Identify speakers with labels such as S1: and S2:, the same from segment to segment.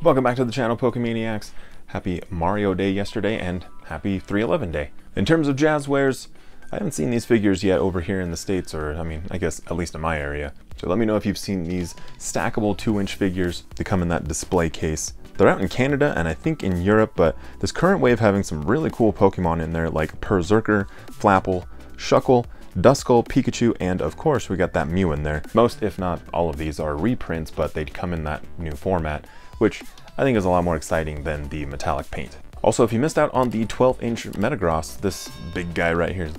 S1: Welcome back to the channel, Pokemaniacs. Happy Mario Day yesterday and happy 311 Day. In terms of Jazzwares, I haven't seen these figures yet over here in the States, or I mean, I guess at least in my area. So let me know if you've seen these stackable 2-inch figures. They come in that display case. They're out in Canada and I think in Europe, but this current wave having some really cool Pokemon in there like Berserker, Flapple, Shuckle, Duskull, Pikachu, and of course we got that Mew in there. Most, if not all of these, are reprints, but they'd come in that new format, which I think is a lot more exciting than the metallic paint. Also, if you missed out on the 12-inch Metagross, this big guy right here,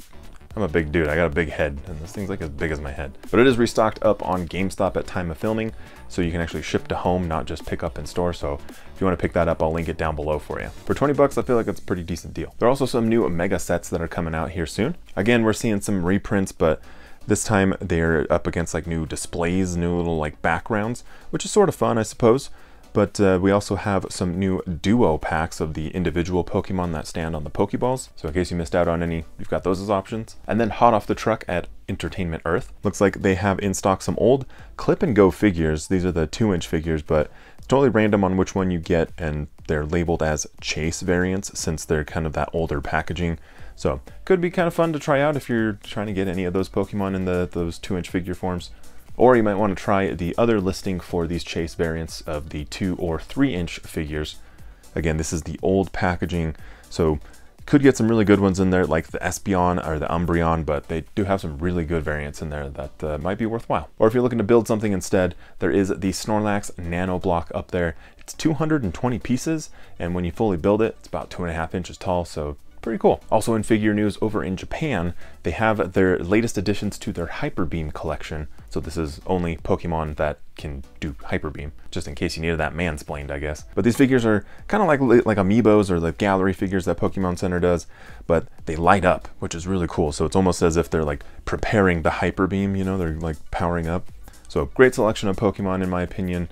S1: I'm a big dude, I got a big head, and this thing's like as big as my head. But it is restocked up on GameStop at time of filming, so you can actually ship to home, not just pick up in store. So if you want to pick that up, I'll link it down below for you. For 20 bucks, I feel like it's a pretty decent deal. There are also some new Mega sets that are coming out here soon. Again, we're seeing some reprints, but this time they're up against like new displays, new little like backgrounds, which is sort of fun, I suppose. But we also have some new duo packs of the individual Pokemon that stand on the Pokeballs. So in case you missed out on any, you've got those as options. And then hot off the truck at Entertainment Earth, looks like they have in stock some old Clip and Go figures. These are the 2-inch figures, but it's totally random on which one you get, and they're labeled as Chase variants since they're kind of that older packaging. So could be kind of fun to try out if you're trying to get any of those Pokemon in those 2-inch figure forms. Or you might want to try the other listing for these Chase variants of the 2 or 3-inch figures. Again, this is the old packaging, so could get some really good ones in there, like the Espeon or the Umbreon, but they do have some really good variants in there that might be worthwhile. Or if you're looking to build something instead, there is the Snorlax Nano Block up there. It's 220 pieces, and when you fully build it, it's about 2.5 inches tall, so pretty cool. Also in figure news over in Japan, they have their latest additions to their Hyper Beam collection. So this is only Pokemon that can do Hyper Beam, just in case you needed that mansplained, I guess. But these figures are kind of like amiibos or the gallery figures that Pokemon Center does, but they light up, which is really cool. So it's almost as if they're like preparing the Hyper Beam, you know, they're like powering up. So great selection of Pokemon in my opinion.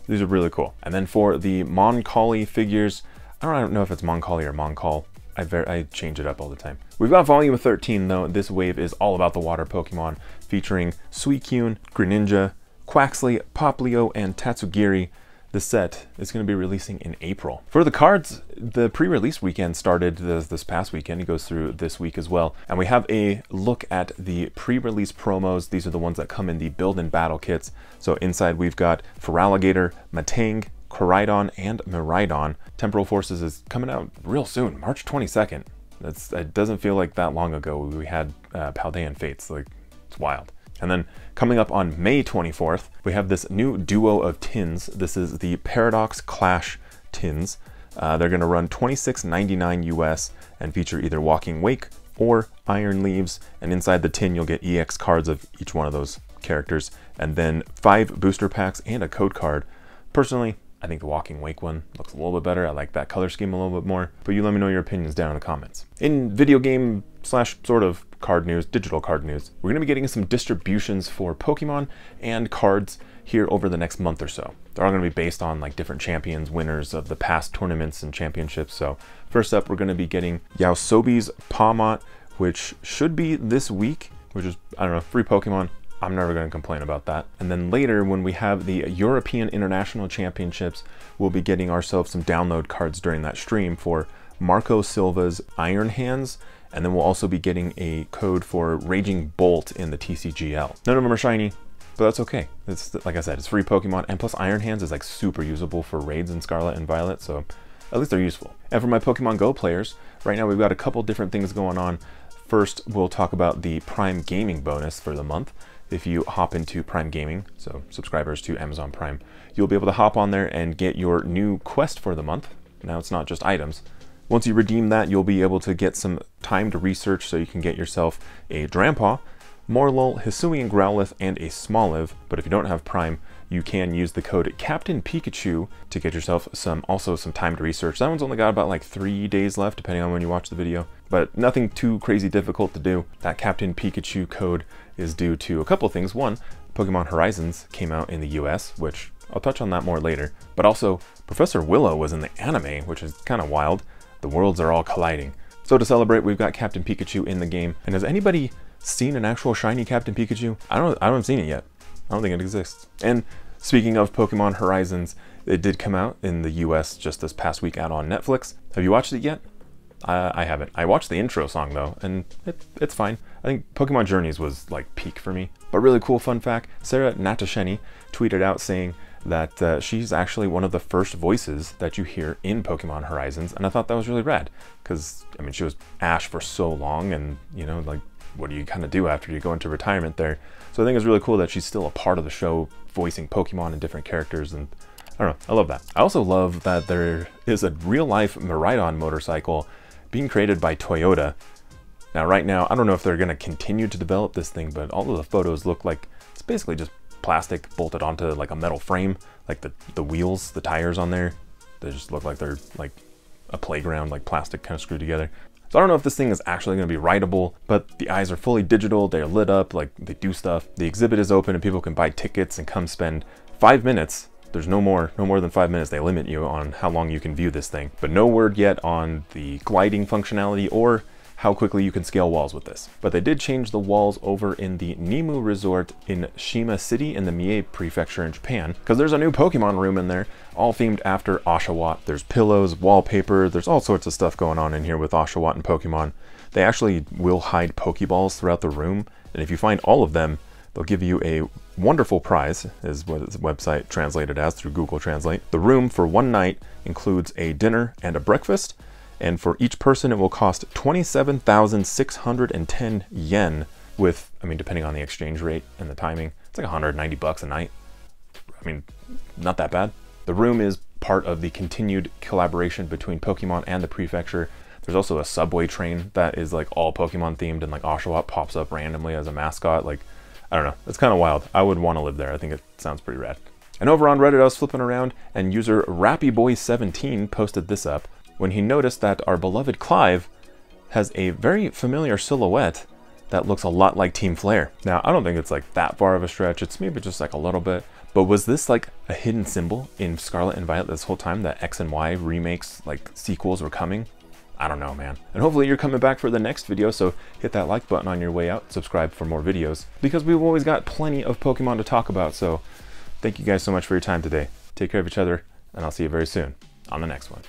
S1: These are really cool. And then for the Moncali figures, I don't know if it's Moncali or Moncall. I change it up all the time. We've got volume 13 though. This wave is all about the water Pokemon, featuring Suicune, Greninja, Quaxly, Poplio, and Tatsugiri. The set is going to be releasing in April. For the cards, the pre-release weekend started this past weekend. It goes through this week as well. And we have a look at the pre-release promos. These are the ones that come in the build and battle kits. So inside we've got Feraligatr, Matang, Miraidon, and Miraidon. Temporal Forces is coming out real soon, March 22nd. It doesn't feel like that long ago we had Paldean Fates, like it's wild. And then coming up on May 24th, we have this new duo of tins. This is the Paradox Clash tins. They're gonna run $26.99 US and feature either Walking Wake or Iron Leaves. And inside the tin, you'll get EX cards of each one of those characters, and then 5 booster packs and a code card. Personally, I think the Walking Wake one looks a little bit better. I like that color scheme a little bit more, but you let me know your opinions down in the comments. In video game slash sort of card news, digital card news, we're gonna be getting some distributions for Pokemon and cards here over the next month or so. They're all gonna be based on like different champions, winners of the past tournaments and championships. So first up, we're gonna be getting Yaosobi's Pawmot, which should be this week, which is, I don't know, free Pokemon. I'm never going to complain about that. And then later, when we have the European International Championships, we'll be getting ourselves some download cards during that stream for Marco Silva's Iron Hands, and then we'll also be getting a code for Raging Bolt in the TCGL. None of them are shiny, but that's okay. It's, like I said, it's free Pokemon, and plus Iron Hands is like super usable for raids in Scarlet and Violet, so at least they're useful. And for my Pokemon Go players, right now we've got a couple different things going on. First, we'll talk about the Prime Gaming bonus for the month. If you hop into Prime Gaming, so subscribers to Amazon Prime, you'll be able to hop on there and get your new quest for the month. Now it's not just items. Once you redeem that, you'll be able to get some time to research, so you can get yourself a Drampa, Morlul, Hisuian Growlithe, and a Smoliv. But if you don't have Prime, you can use the code Captain Pikachu to get yourself also some time to research. That one's only got about like 3 days left, depending on when you watch the video, but nothing too crazy difficult to do. That Captain Pikachu code is due to a couple of things. One, Pokemon Horizons came out in the US, which I'll touch on that more later, but also Professor Willow was in the anime, which is kind of wild. The worlds are all colliding. So to celebrate, we've got Captain Pikachu in the game. And has anybody seen an actual shiny Captain Pikachu? I haven't seen it yet. I don't think it exists. And speaking of Pokemon Horizons, It did come out in the US just this past week out on Netflix. Have you watched it yet? I haven't. I watched the intro song though, and it's fine. I think Pokemon Journeys was like peak for me. But really cool fun fact, Sarah Natasheni tweeted out saying that she's actually one of the first voices that you hear in Pokemon Horizons, and I thought that was really rad, because, I mean, she was Ash for so long, and, you know, like, what do you kind of do after you go into retirement there? So I think it's really cool that she's still a part of the show, voicing Pokemon and different characters, and I don't know, I love that. I also love that there is a real-life Miraidon motorcycle being created by Toyota. Now, right now, I don't know if they're going to continue to develop this thing, but all of the photos look like it's basically just plastic bolted onto like a metal frame, like the wheels, the tires on there, they just look like they're like a playground, like plastic kind of screwed together. So I don't know if this thing is actually going to be rideable, but the eyes are fully digital, they're lit up, like they do stuff. The exhibit is open and people can buy tickets and come spend 5 minutes. There's no more than 5 minutes. They limit you on how long you can view this thing, but no word yet on the gliding functionality or how quickly you can scale walls with this. But they did change the walls over in the Nimu Resort in Shima City in the Mie Prefecture in Japan, because there's a new Pokemon room in there, all themed after Oshawott. There's pillows, wallpaper, there's all sorts of stuff going on in here with Oshawott and Pokemon. They actually will hide Pokeballs throughout the room, and if you find all of them, they'll give you a wonderful prize, is what its website translated as through Google Translate. The room for one night includes a dinner and a breakfast, and for each person it will cost 27,610 yen with, I mean, depending on the exchange rate and the timing, it's like 190 bucks a night. I mean, not that bad. The room is part of the continued collaboration between Pokemon and the prefecture. There's also a subway train that is like all Pokemon themed, and like Oshawott pops up randomly as a mascot. Like, I don't know, it's kind of wild. I would want to live there. I think it sounds pretty rad. And over on Reddit, I was flipping around and user RappyBoy17 posted this up when he noticed that our beloved Clive has a very familiar silhouette that looks a lot like Team Flare. Now, I don't think it's like that far of a stretch. It's maybe just like a little bit. But was this like a hidden symbol in Scarlet and Violet this whole time that X and Y remakes, like sequels, were coming? I don't know, man. And hopefully you're coming back for the next video, so hit that like button on your way out, subscribe for more videos, because we've always got plenty of Pokemon to talk about. So thank you guys so much for your time today. Take care of each other, and I'll see you very soon on the next one.